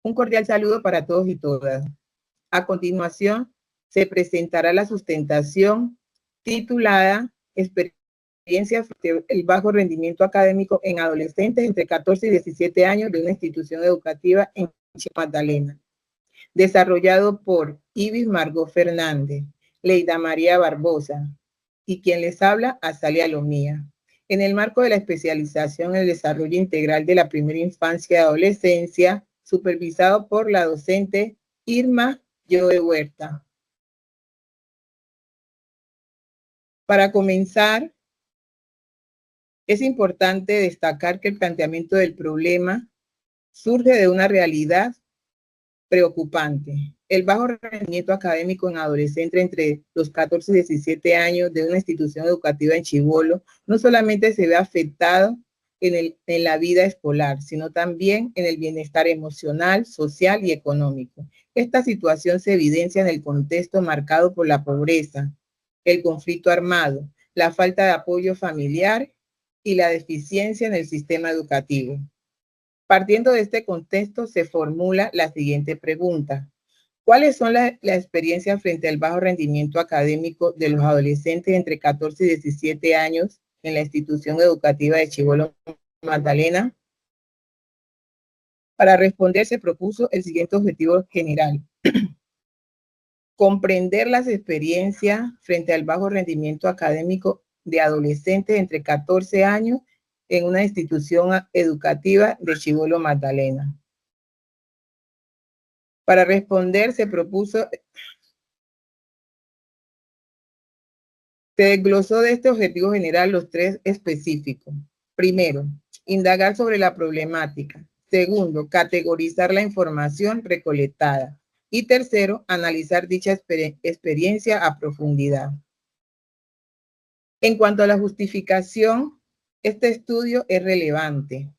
Un cordial saludo para todos y todas. A continuación, se presentará la sustentación titulada Experiencia frente al bajo rendimiento académico en adolescentes entre 14 y 17 años de una institución educativa en Magdalena, desarrollado por Ibis Margot Fernández, Leida María Barbosa y quien les habla, Azalia Lomía. En el marco de la especialización en el desarrollo integral de la primera infancia y adolescencia, supervisado por la docente Irma Joe Huerta. Para comenzar, es importante destacar que el planteamiento del problema surge de una realidad preocupante. El bajo rendimiento académico en adolescentes entre los 14 y 17 años de una institución educativa en Chibolo no solamente se ve afectado en la vida escolar, sino también en el bienestar emocional, social y económico. Esta situación se evidencia en el contexto marcado por la pobreza, el conflicto armado, la falta de apoyo familiar y la deficiencia en el sistema educativo. Partiendo de este contexto, se formula la siguiente pregunta. ¿Cuáles son las experiencias frente al bajo rendimiento académico de los adolescentes entre 14 y 17 años en la institución educativa de Chibolo Magdalena? Para responder, se propuso el siguiente objetivo general. Comprender las experiencias frente al bajo rendimiento académico de adolescentes entre 14 años en una institución educativa de Chibolo Magdalena. Para responder, se desglosó de este objetivo general los tres específicos. Primero, indagar sobre la problemática. Segundo, categorizar la información recolectada. Y tercero, analizar dicha experiencia a profundidad. En cuanto a la justificación, este estudio es relevante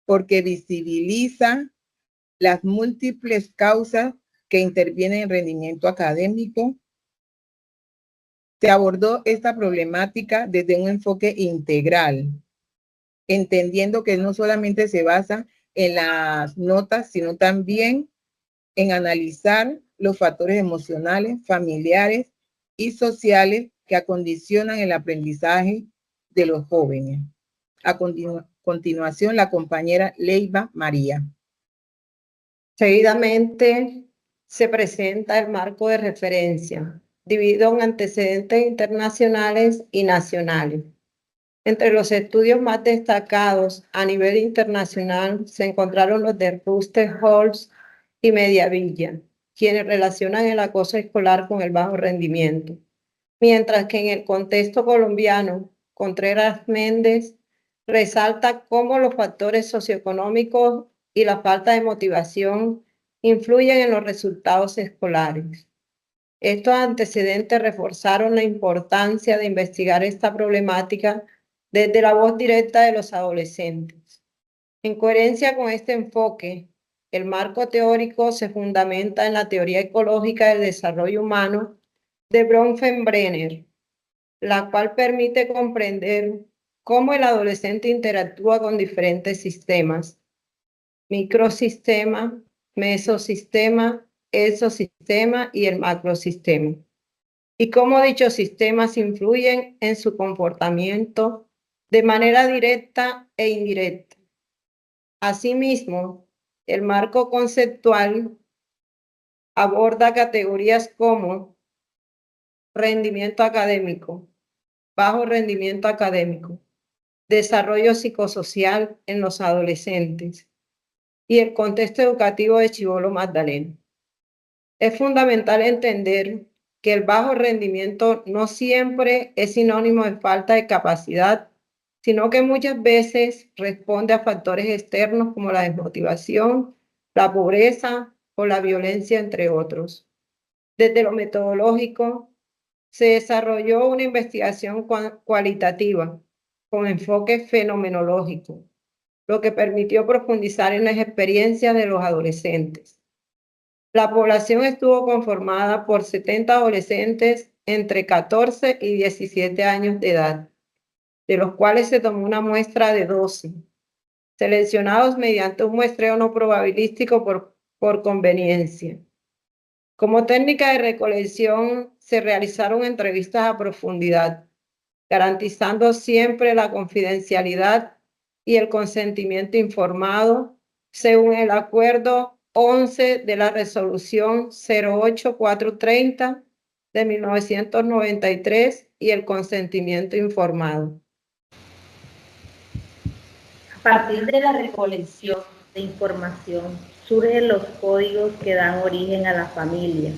porque visibiliza las múltiples causas que intervienen en rendimiento académico. Se abordó esta problemática desde un enfoque integral, entendiendo que no solamente se basa en las notas, sino también en analizar los factores emocionales, familiares y sociales que acondicionan el aprendizaje de los jóvenes. A continuación, la compañera Leiva María. Seguidamente se presenta el marco de referencia, dividido en antecedentes internacionales y nacionales. Entre los estudios más destacados a nivel internacional se encontraron los de Ruster Holz y Mediavilla, quienes relacionan el acoso escolar con el bajo rendimiento. Mientras que en el contexto colombiano, Contreras Méndez resalta cómo los factores socioeconómicos y la falta de motivación influyen en los resultados escolares. Estos antecedentes reforzaron la importancia de investigar esta problemática desde la voz directa de los adolescentes. En coherencia con este enfoque, el marco teórico se fundamenta en la teoría ecológica del desarrollo humano de Bronfenbrenner, la cual permite comprender cómo el adolescente interactúa con diferentes sistemas, microsistema, mesosistema, exosistema y el macrosistema, y cómo dichos sistemas influyen en su comportamiento de manera directa e indirecta. Asimismo, el marco conceptual aborda categorías como rendimiento académico, bajo rendimiento académico, desarrollo psicosocial en los adolescentes y el contexto educativo de Chibolo Magdalena. Es fundamental entender que el bajo rendimiento no siempre es sinónimo de falta de capacidad, sino que muchas veces responde a factores externos como la desmotivación, la pobreza o la violencia, entre otros. Desde lo metodológico, se desarrolló una investigación cualitativa con enfoque fenomenológico, lo que permitió profundizar en las experiencias de los adolescentes. La población estuvo conformada por 70 adolescentes entre 14 y 17 años de edad, de los cuales se tomó una muestra de 12, seleccionados mediante un muestreo no probabilístico por por conveniencia. Como técnica de recolección, se realizaron entrevistas a profundidad, garantizando siempre la confidencialidad y el consentimiento informado, según el Acuerdo 11 de la Resolución 08430 de 1993 y el consentimiento informado. A partir de la recolección de información surgen los códigos que dan origen a la familia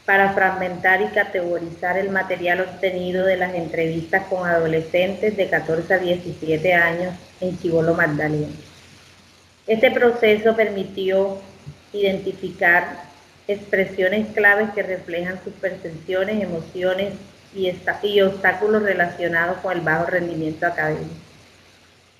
para fragmentar y categorizar el material obtenido de las entrevistas con adolescentes de 14 a 17 años en Chibolo Magdalena. Este proceso permitió identificar expresiones claves que reflejan sus percepciones, emociones y obstáculos relacionados con el bajo rendimiento académico,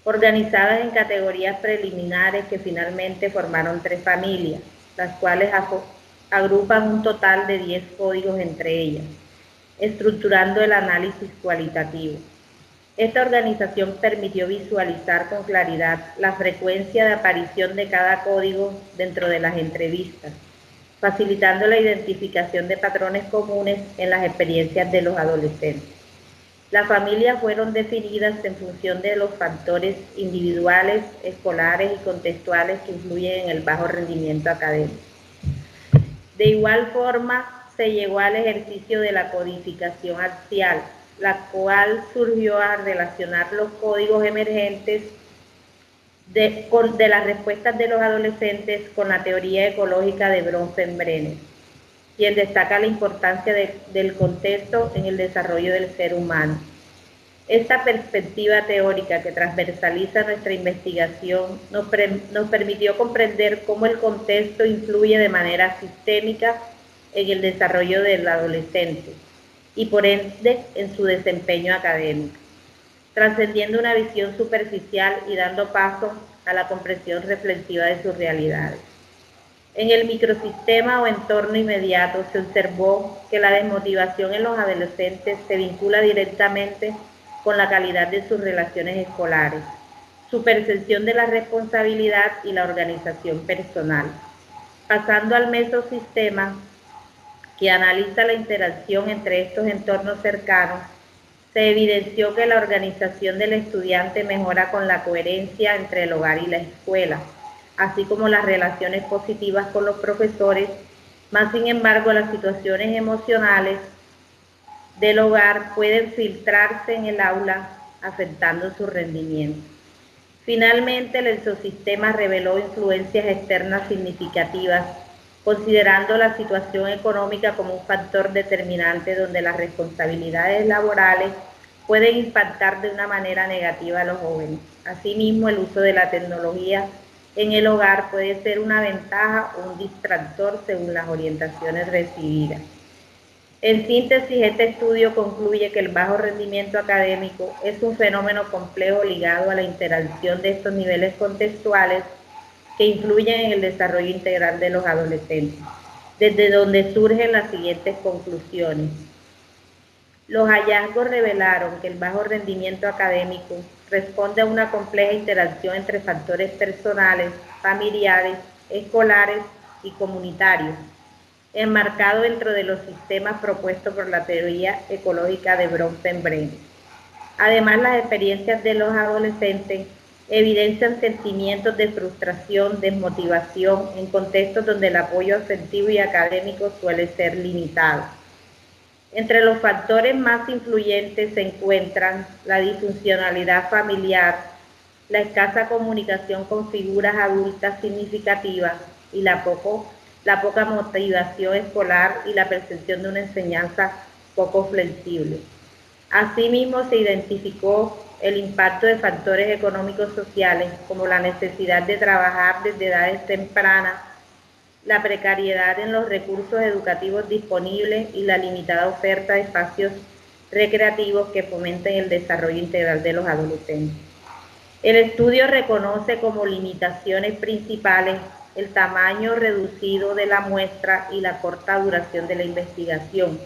organizadas en categorías preliminares que finalmente formaron 3 familias, las cuales agrupan un total de 10 códigos entre ellas, estructurando el análisis cualitativo. Esta organización permitió visualizar con claridad la frecuencia de aparición de cada código dentro de las entrevistas, facilitando la identificación de patrones comunes en las experiencias de los adolescentes. Las familias fueron definidas en función de los factores individuales, escolares y contextuales que influyen en el bajo rendimiento académico. De igual forma, se llegó al ejercicio de la codificación axial, la cual surgió a relacionar los códigos emergentes de las respuestas de los adolescentes con la teoría ecológica de Bronfenbrenner, quien destaca la importancia del contexto en el desarrollo del ser humano. Esta perspectiva teórica que transversaliza nuestra investigación nos permitió comprender cómo el contexto influye de manera sistémica en el desarrollo del adolescente y por ende en su desempeño académico, trascendiendo una visión superficial y dando paso a la comprensión reflexiva de sus realidades. En el microsistema o entorno inmediato se observó que la desmotivación en los adolescentes se vincula directamente con la calidad de sus relaciones escolares, su percepción de la responsabilidad y la organización personal. Pasando al mesosistema, que analiza la interacción entre estos entornos cercanos, se evidenció que la organización del estudiante mejora con la coherencia entre el hogar y la escuela, así como las relaciones positivas con los profesores, más sin embargo las situaciones emocionales del hogar pueden filtrarse en el aula, afectando su rendimiento. Finalmente, el exosistema reveló influencias externas significativas, considerando la situación económica como un factor determinante donde las responsabilidades laborales pueden impactar de una manera negativa a los jóvenes. Asimismo, el uso de la tecnología en el hogar puede ser una ventaja o un distractor según las orientaciones recibidas. En síntesis, este estudio concluye que el bajo rendimiento académico es un fenómeno complejo ligado a la interacción de estos niveles contextuales que influyen en el desarrollo integral de los adolescentes, desde donde surgen las siguientes conclusiones. Los hallazgos revelaron que el bajo rendimiento académico responde a una compleja interacción entre factores personales, familiares, escolares y comunitarios, enmarcado dentro de los sistemas propuestos por la teoría ecológica de Bronfenbrenner. Además, las experiencias de los adolescentes evidencian sentimientos de frustración, desmotivación en contextos donde el apoyo afectivo y académico suele ser limitado. Entre los factores más influyentes se encuentran la disfuncionalidad familiar, la escasa comunicación con figuras adultas significativas y la poca motivación escolar y la percepción de una enseñanza poco flexible. Asimismo, se identificó el impacto de factores económicos sociales como la necesidad de trabajar desde edades tempranas, la precariedad en los recursos educativos disponibles y la limitada oferta de espacios recreativos que fomenten el desarrollo integral de los adolescentes. El estudio reconoce como limitaciones principales el tamaño reducido de la muestra y la corta duración de la investigación,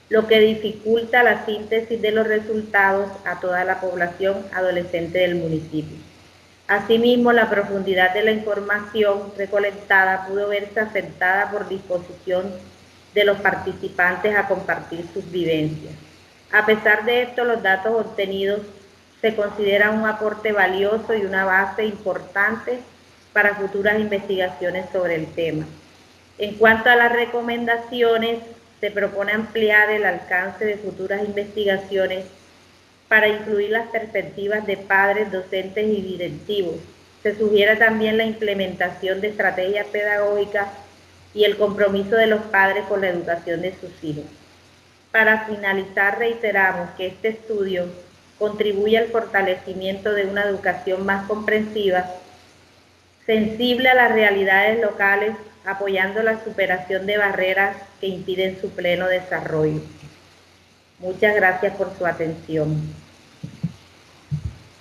lo que dificulta la síntesis de los resultados a toda la población adolescente del municipio. Asimismo, la profundidad de la información recolectada pudo verse afectada por disposición de los participantes a compartir sus vivencias. A pesar de esto, los datos obtenidos se consideran un aporte valioso y una base importante para futuras investigaciones sobre el tema. En cuanto a las recomendaciones, se propone ampliar el alcance de futuras investigaciones para incluir las perspectivas de padres, docentes y directivos. Se sugiere también la implementación de estrategias pedagógicas y el compromiso de los padres con la educación de sus hijos. Para finalizar, reiteramos que este estudio contribuye al fortalecimiento de una educación más comprensiva, sensible a las realidades locales, apoyando la superación de barreras que impiden su pleno desarrollo. Muchas gracias por su atención.